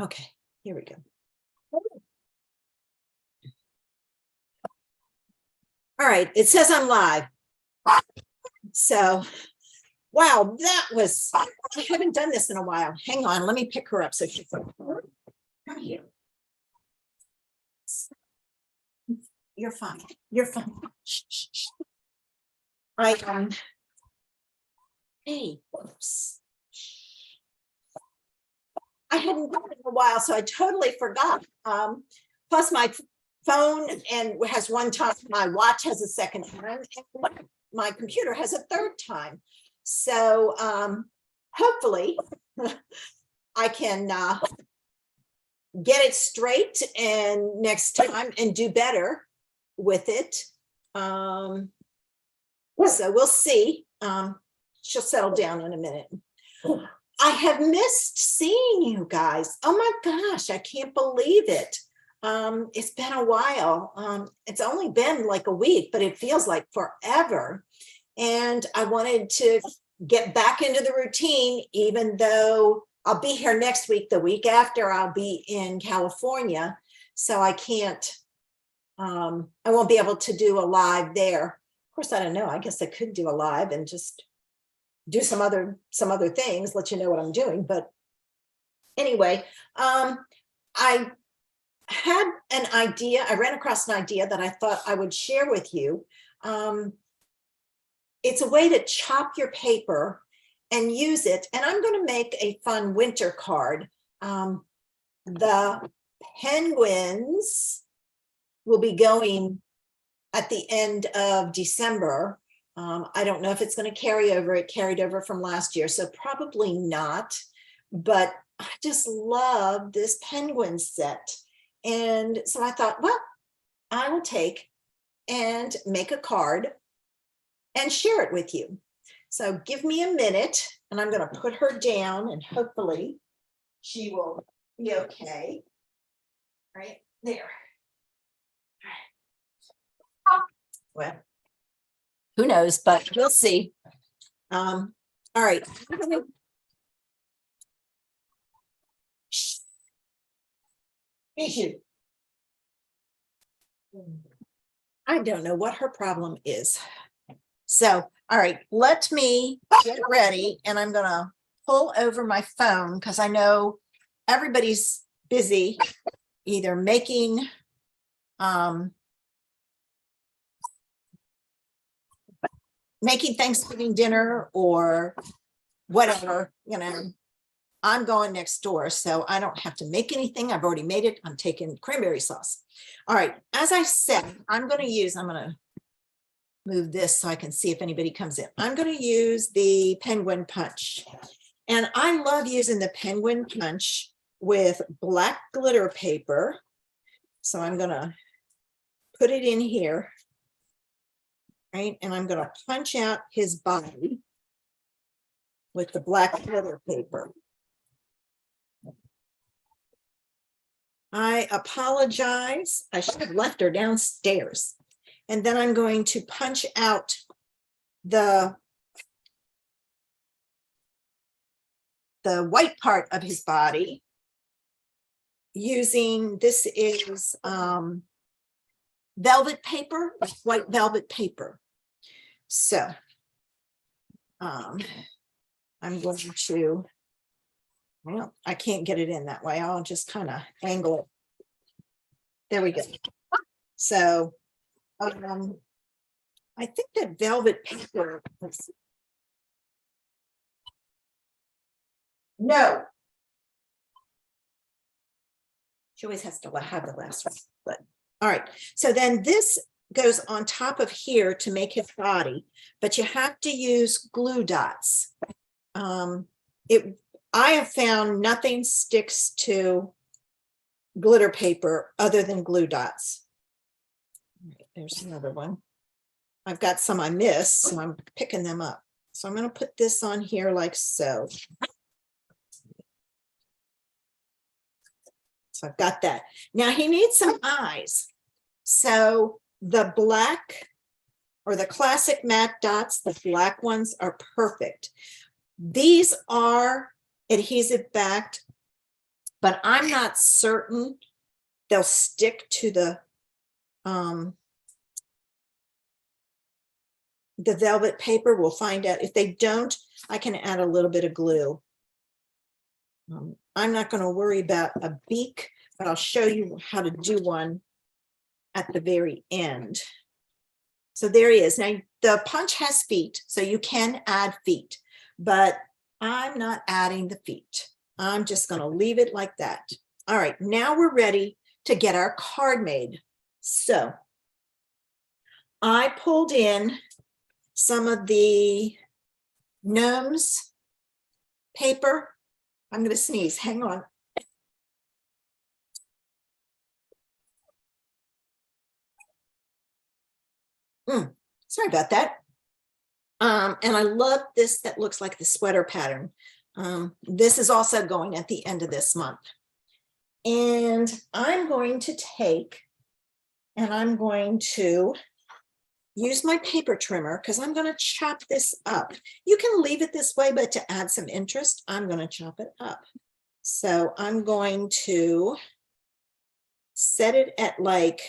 Okay, here we go. All right, it says I'm live. So, wow, that was, I haven't done this in a while. Hang on, let me pick her up so she can come here. You're fine. You're fine. Shh, shh, shh. Hey, whoops. I hadn't done it in a while, so I totally forgot. Plus my phone has one time, my watch has a second time, and my computer has a third time. So hopefully I can get it straight and next time and do better with it. So we'll see. She'll settle down in a minute. I have missed seeing you guys. Oh my gosh, I can't believe it. It's been a while. It's only been like a week, but it feels like forever. And I wanted to get back into the routine, even though I'll be here next week. The week after, I'll be in California. So I can't, I won't be able to do a live there. Of course, I don't know. I guess I could do a live and just do some other things, let you know what I'm doing. But anyway, I had an idea. I ran across an idea that I thought I would share with you. It's a way to chop your paper and use it. And I'm going to make a fun winter card. The penguins will be going at the end of December. I don't know if it's going to carry over. It carried over from last year, so probably not. But I just love this penguin set. And so I thought, well, I will take and make a card and share it with you. So give me a minute and I'm going to put her down and hopefully she will be okay. Right there. Well, who knows, but we'll see. All right. I don't know what her problem is. So, all right, let me get ready and I'm going to pull over my phone because I know everybody's busy either making Thanksgiving dinner or whatever, you know. I'm going next door, so I don't have to make anything. I've already made it. I'm taking cranberry sauce. All right, as I said, I'm going to move this so I can see if anybody comes in. I'm going to use the penguin punch. And I love using the penguin punch with black glitter paper. So I'm going to put it in here. Right, and I'm going to punch out his body with the black glitter paper. I apologize. I should have left her downstairs. And then I'm going to punch out the white part of his body using, this is velvet paper, white velvet paper. So I'm going to, well, I can't get it in that way. I'll just kind of angle it. There we go. So I think that velvet paper, no. She always has to have the last one, but all right. So then this goes on top of here to make his body, but you have to use glue dots. I have found nothing sticks to glitter paper other than glue dots. There's another one. I've got some I missed, so I'm picking them up. So I'm going to put this on here like so. So I've got that. Now he needs some eyes. So the black or the classic matte dots, the black ones are perfect. These are adhesive backed but I'm not certain they'll stick to the velvet paper. We'll find out. If they don't, I can add a little bit of glue. I'm not going to worry about a beak, but I'll show you how to do one at the very end. So there he is. Now the punch has feet, so you can add feet, but I'm not adding the feet. I'm just going to leave it like that. All right, now we're ready to get our card made. So I pulled in some of the gnomes paper. I'm going to sneeze. Hang on. Sorry about that. And I love this that looks like the sweater pattern. This is also going at the end of this month. And I'm going to take and I'm going to use my paper trimmer because I'm going to chop this up. You can leave it this way, but to add some interest, I'm going to chop it up. So I'm going to set it at like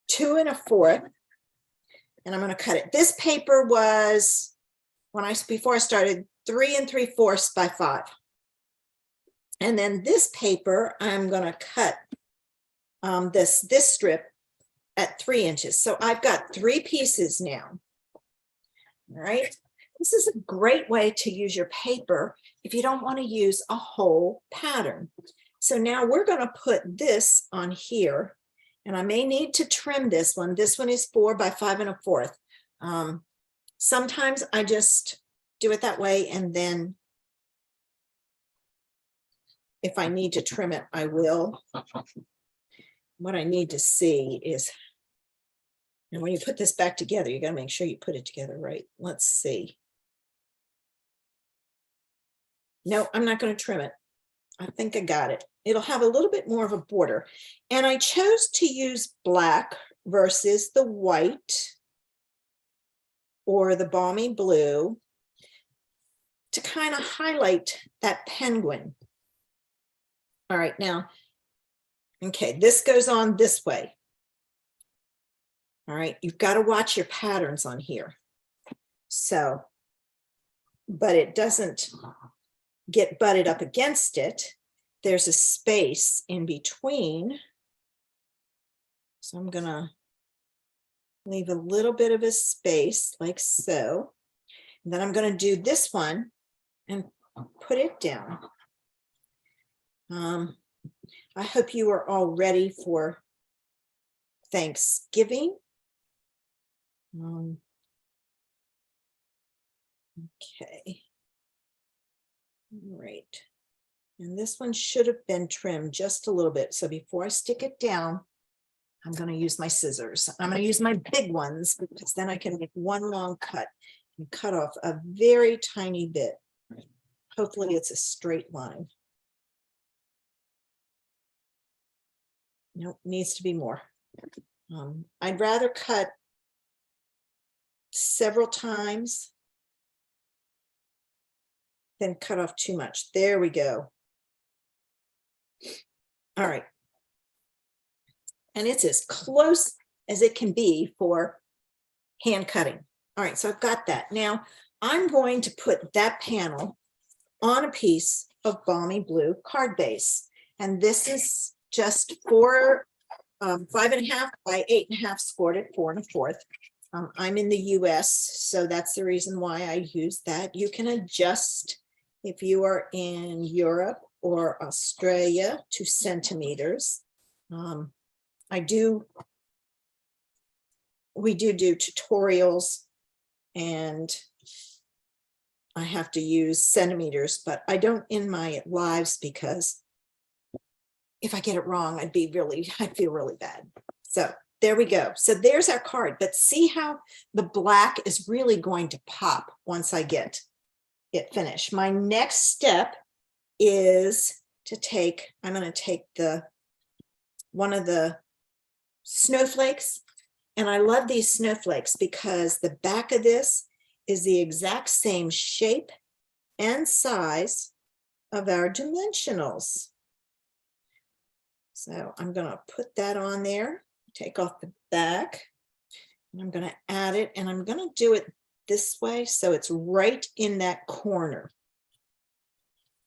2 1/4. And I'm going to cut it. This paper was, before I started, 3 3/4 by 5. And then this paper, I'm going to cut this strip at 3 inches. So I've got 3 pieces now. All right. This is a great way to use your paper if you don't want to use a whole pattern. So now we're going to put this on here. And I may need to trim this one. This one is 4 by 5 1/4. Sometimes I just do it that way, and then if I need to trim it, I will. What I need to see is, and when you put this back together, you got to make sure you put it together right. Let's see. No, I'm not going to trim it. I think I got it. It'll have a little bit more of a border. And I chose to use black versus the white or the balmy blue to kind of highlight that penguin. All right, now, okay, this goes on this way. All right, you've got to watch your patterns on here. So, but it doesn't get butted up against it. There's a space in between. So I'm going to leave a little bit of a space like so. And then I'm going to do this one and put it down. I hope you are all ready for Thanksgiving. Okay. All right. And this one should have been trimmed just a little bit. So before I stick it down, I'm going to use my scissors. I'm going to use my big ones because then I can make one long cut and cut off a very tiny bit. Hopefully it's a straight line. Nope, needs to be more. I'd rather cut several times than cut off too much. There we go. All right. And it's as close as it can be for hand cutting. All right, so I've got that. Now I'm going to put that panel on a piece of balmy blue card base. And this is just 4, 5 1/2 by 8 1/2 scored at 4 1/4. I'm in the US, so that's the reason why I use that. You can adjust if you are in Europe or Australia to centimeters. We do tutorials and I have to use centimeters, but I don't in my lives because if I get it wrong, I'd feel really bad. So there we go. So there's our card, but see how the black is really going to pop once I get it finished. My next step is to take, I'm going to take one of the snowflakes, and I love these snowflakes because the back of this is the exact same shape and size of our dimensionals. So I'm going to put that on there, take off the back, and I'm going to add it, and I'm going to do it this way so it's right in that corner,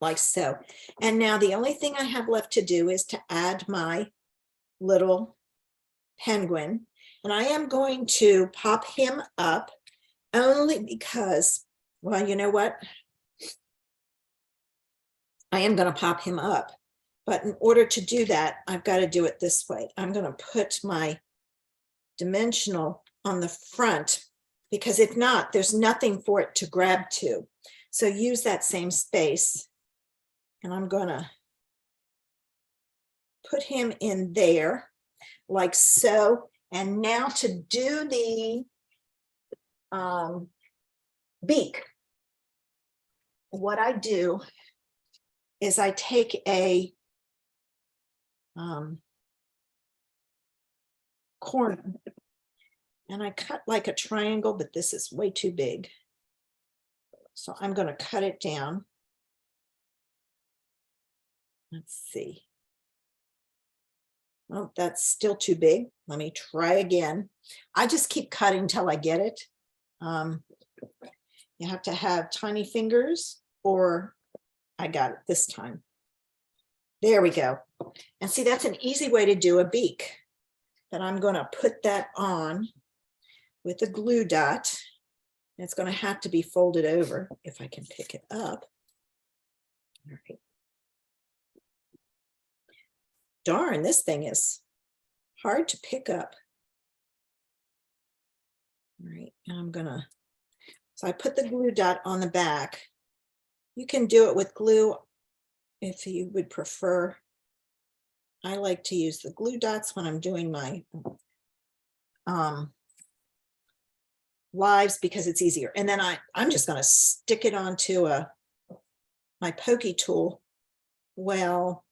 like so. And now the only thing I have left to do is to add my little penguin, and I am going to pop him up only because, well, you know what? I am going to pop him up. But in order to do that, I've got to do it this way. I'm going to put my dimensional on the front, because if not, there's nothing for it to grab to. So use that same space. And I'm going to put him in there like so. And now to do the beak, what I do is I take a corner and I cut like a triangle, but this is way too big. So I'm going to cut it down. Let's see. Oh, that's still too big. Let me try again. I just keep cutting till I get it. You have to have tiny fingers, or I got it this time. There we go. And see, that's an easy way to do a beak. But I'm going to put that on with a glue dot. And it's going to have to be folded over if I can pick it up. All right. Darn, this thing is hard to pick up. All right, and I'm gonna, so I put the glue dot on the back. You can do it with glue if you would prefer. I like to use the glue dots when I'm doing my lives because it's easier. And then I'm just gonna stick it onto my pokey tool. Well,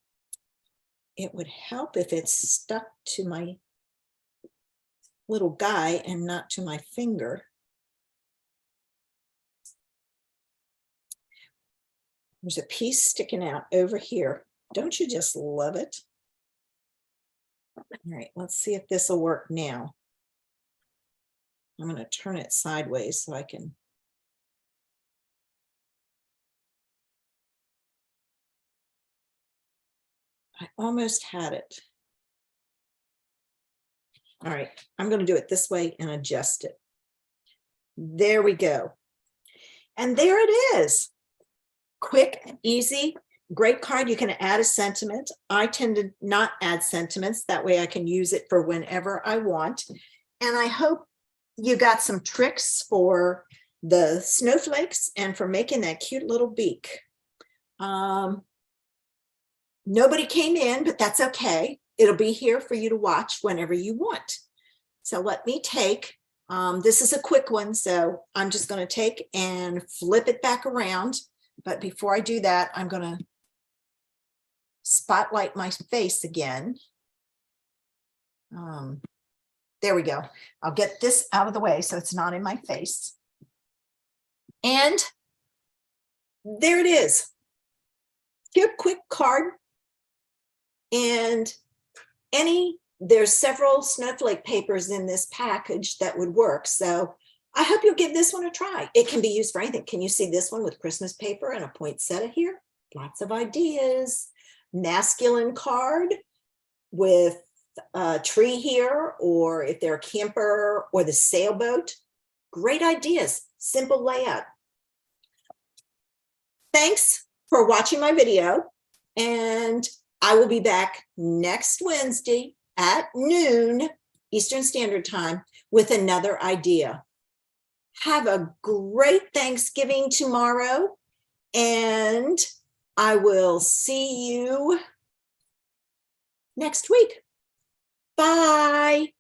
it would help if it's stuck to my little guy and not to my finger. There's a piece sticking out over here. Don't you just love it? All right, let's see if this will work now. I'm going to turn it sideways so I can. I almost had it. All right, I'm going to do it this way and adjust it. There we go. And there it is. Quick, easy, great card. You can add a sentiment. I tend to not add sentiments. That way I can use it for whenever I want. And I hope you got some tricks for the snowflakes and for making that cute little beak. Nobody came in, but that's okay. It'll be here for you to watch whenever you want. So let me take, this is a quick one, so I'm just going to take and flip it back around. But before I do that, I'm going to spotlight my face again. There we go. I'll get this out of the way so it's not in my face. And there it is. Cute, quick card. And there's several snowflake papers in this package that would work. So I hope you'll give this one a try. It can be used for anything. Can you see this one with Christmas paper and a poinsettia here? Lots of ideas. Masculine card with a tree here, or if they're a camper or the sailboat. Great ideas. Simple layout. Thanks for watching my video, and I will be back next Wednesday at noon Eastern Standard Time with another idea. Have a great Thanksgiving tomorrow, and I will see you next week. Bye.